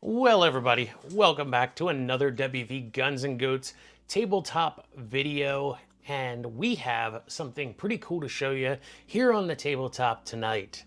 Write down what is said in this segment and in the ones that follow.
Well, everybody, welcome back to another WV Guns and Goats tabletop video, and we have something pretty cool to show you here on the tabletop tonight.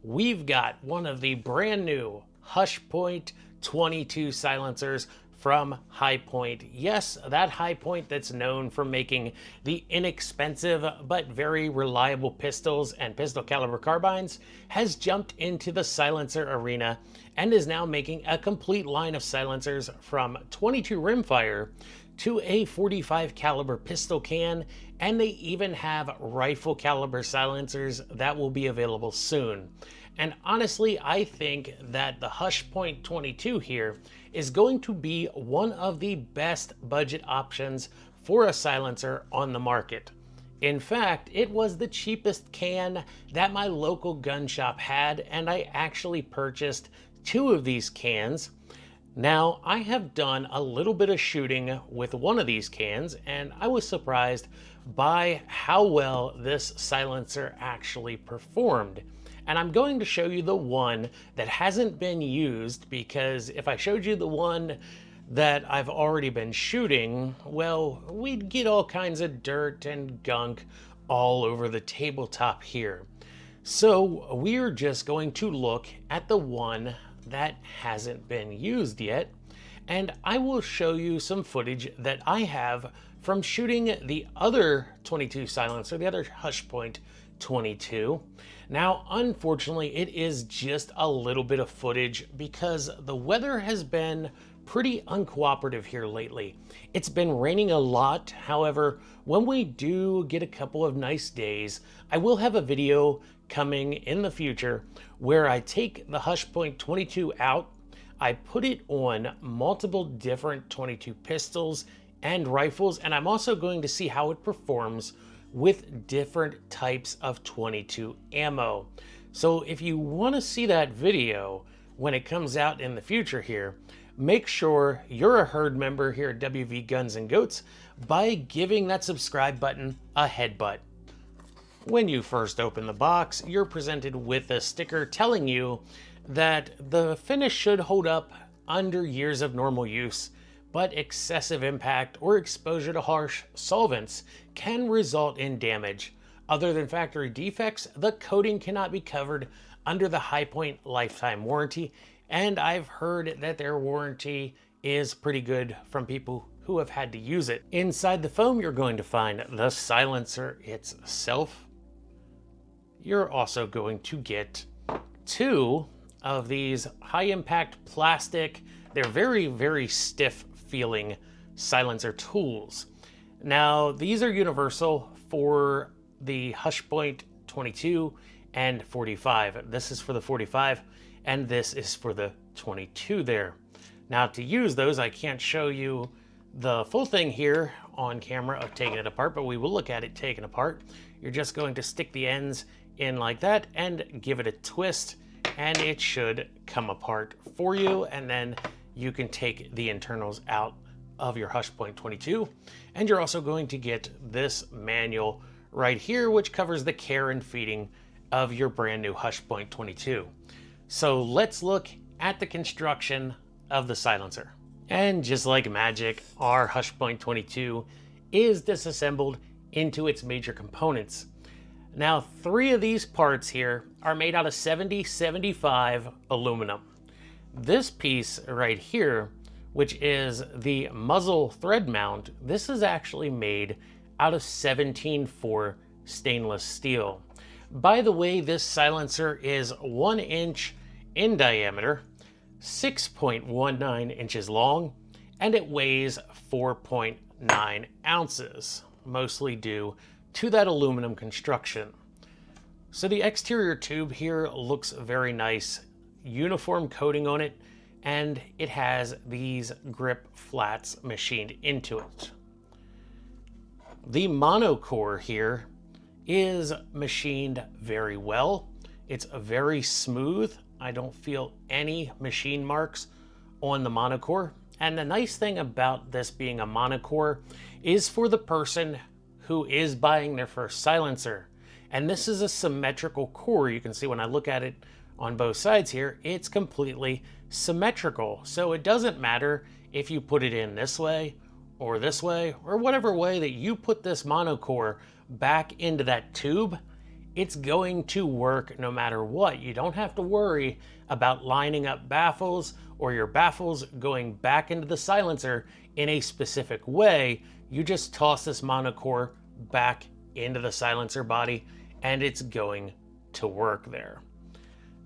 We've got one of the brand new Hushpoint 22 silencers from Hi-Point. Yes, that Hi-Point that's known for making the inexpensive but very reliable pistols and pistol caliber carbines has jumped into the silencer arena and is now making a complete line of silencers from 22 rimfire to a 45 caliber pistol can, and they even have rifle caliber silencers that will be available soon. And honestly, I think that the Hushpoint 22 here is going to be one of the best budget options for a silencer on the market. In fact, it was the cheapest can that my local gun shop had, and I actually purchased 2 of these cans. Now, I have done a little bit of shooting with one of these cans, and I was surprised by how well this silencer actually performed. And I'm going to show you the one that hasn't been used, because if I showed you the one that I've already been shooting, well, we'd get all kinds of dirt and gunk all over the tabletop here. So we're just going to look at the one that hasn't been used yet, and I will show you some footage that I have from shooting the other 22 silencer, the other Hushpoint 22. Now, unfortunately, it is just a little bit of footage because the weather has been pretty uncooperative here lately. It's been raining a lot. However, when we do get a couple of nice days, I will have a video coming in the future where I take the Hushpoint 22 out, I put it on multiple different 22 pistols and rifles, and I'm also going to see how it performs with different types of 22 ammo. So if you want to see that video when it comes out in the future here, make sure you're a herd member here at WV Guns and Goats by giving that subscribe button a headbutt. When you first open the box, you're presented with a sticker telling you that the finish should hold up under years of normal use, but excessive impact or exposure to harsh solvents can result in damage. Other than factory defects, the coating cannot be covered under the Hi-Point lifetime warranty, and I've heard that their warranty is pretty good from people who have had to use it. Inside the foam, you're going to find the silencer itself. You're also going to get 2 of these high-impact plastic, they're very, very stiff feeling silencer tools. Now, these are universal for the Hushpoint 22 and 45. This is for the 45, and this is for the 22 there. Now, to use those, I can't show you the full thing here on camera of taking it apart, but we will look at it taken apart. You're just going to stick the ends in like that and give it a twist, and it should come apart for you, and then you can take the internals out of your Hushpoint 22. And you're also going to get this manual right here, which covers the care and feeding of your brand new Hushpoint 22. So let's look at the construction of the silencer. And just like magic, our Hushpoint 22 is disassembled into its major components. Now, 3 of these parts here are made out of 70-75 aluminum. This piece right here, which is the muzzle thread mount, this is actually made out of 17-4 stainless steel. By the way, this silencer is 1 inch in diameter, 6.19 inches long, and it weighs 4.9 ounces, mostly due to that aluminum construction. So the exterior tube here looks very nice, uniform coating on it, and it has these grip flats machined into it. The monocore here is machined very well. It's very smooth. I don't feel any machine marks on the monocore. And the nice thing about this being a monocore is for the person who is buying their first silencer. And this is a symmetrical core. You can see when I look at it on both sides here, it's completely symmetrical. So it doesn't matter if you put it in this way, or whatever way that you put this monocore back into that tube, it's going to work no matter what. You don't have to worry about lining up baffles or your baffles going back into the silencer in a specific way. You just toss this monocore back into the silencer body and it's going to work there.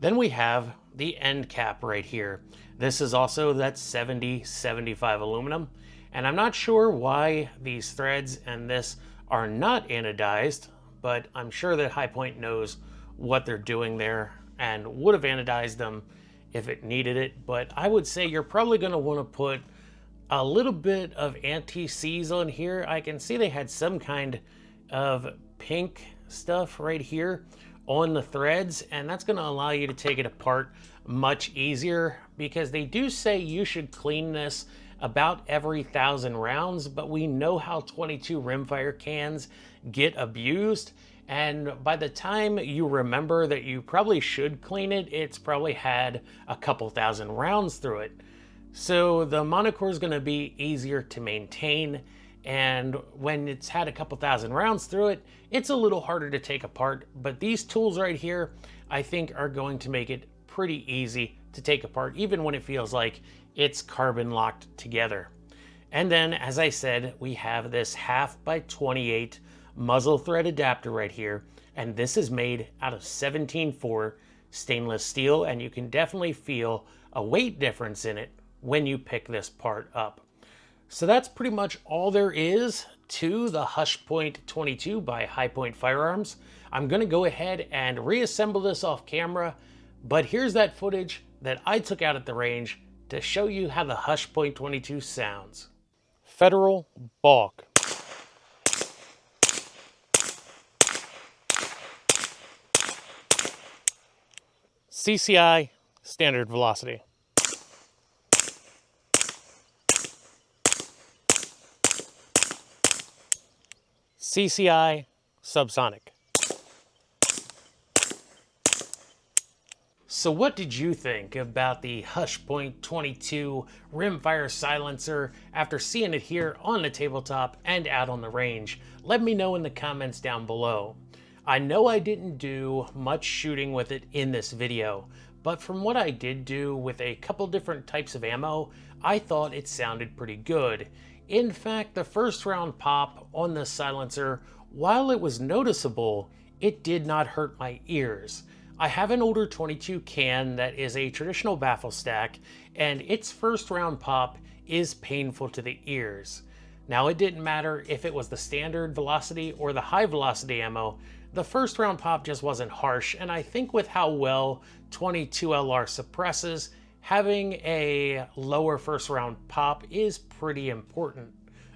Then we have the end cap right here. This is also that 7075 aluminum, and I'm not sure why these threads and this are not anodized, but I'm sure that High Point knows what they're doing there and would have anodized them if it needed it. But I would say you're probably going to want to put a little bit of anti-seize on here. I can see they had some kind of pink stuff right here on the threads, and that's going to allow you to take it apart much easier, because they do say you should clean this about every 1,000 rounds, but we know how 22 rimfire cans get abused, and by the time you remember that you probably should clean it, it's probably had a couple thousand rounds through it. So the monocore is going to be easier to maintain, and when it's had a couple thousand rounds through it, it's a little harder to take apart. But these tools right here, I think, are going to make it pretty easy to take apart, even when it feels like it's carbon locked together. And then, as I said, we have this 1/2x28 muzzle thread adapter right here, and this is made out of 17.4 stainless steel, and you can definitely feel a weight difference in it when you pick this part up. So that's pretty much all there is to the Hush Point 22 by High Point Firearms. I'm going to go ahead and reassemble this off camera, but here's that footage that I took out at the range to show you how the Hush Point 22 sounds. Federal Balk. CCI standard velocity. CCI subsonic. So what did you think about the Hush Point 22 rimfire silencer after seeing it here on the tabletop and out on the range? Let me know in the comments down below. I know I didn't do much shooting with it in this video, but from what I did do with a couple different types of ammo, I thought it sounded pretty good. In fact, the first round pop on the silencer, while it was noticeable, it did not hurt my ears. I have an older 22 can that is a traditional baffle stack, and its first round pop is painful to the ears. Now, it didn't matter if it was the standard velocity or the high velocity ammo, the first round pop just wasn't harsh, and I think with how well 22LR suppresses, having a lower first round pop is pretty important.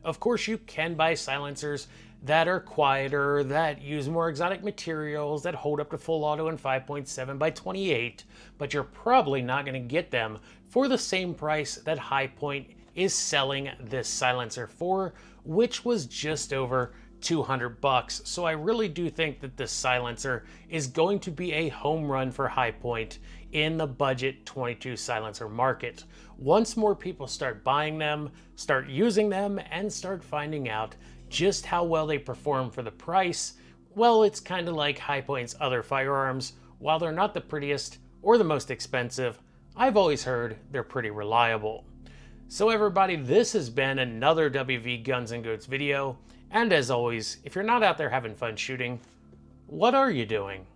Of course, you can buy silencers that are quieter, that use more exotic materials, that hold up to full auto in 5.7x28, but you're probably not going to get them for the same price that High Point is selling this silencer for, which was just over $200. So I really do think that this silencer is going to be a home run for High Point in the budget 22 silencer market. Once more people start buying them, start using them, and start finding out just how well they perform for the price, well, it's kind of like High Point's other firearms. While they're not the prettiest or the most expensive, I've always heard they're pretty reliable. So everybody, this has been another WV Guns and Goats video. And as always, if you're not out there having fun shooting, what are you doing?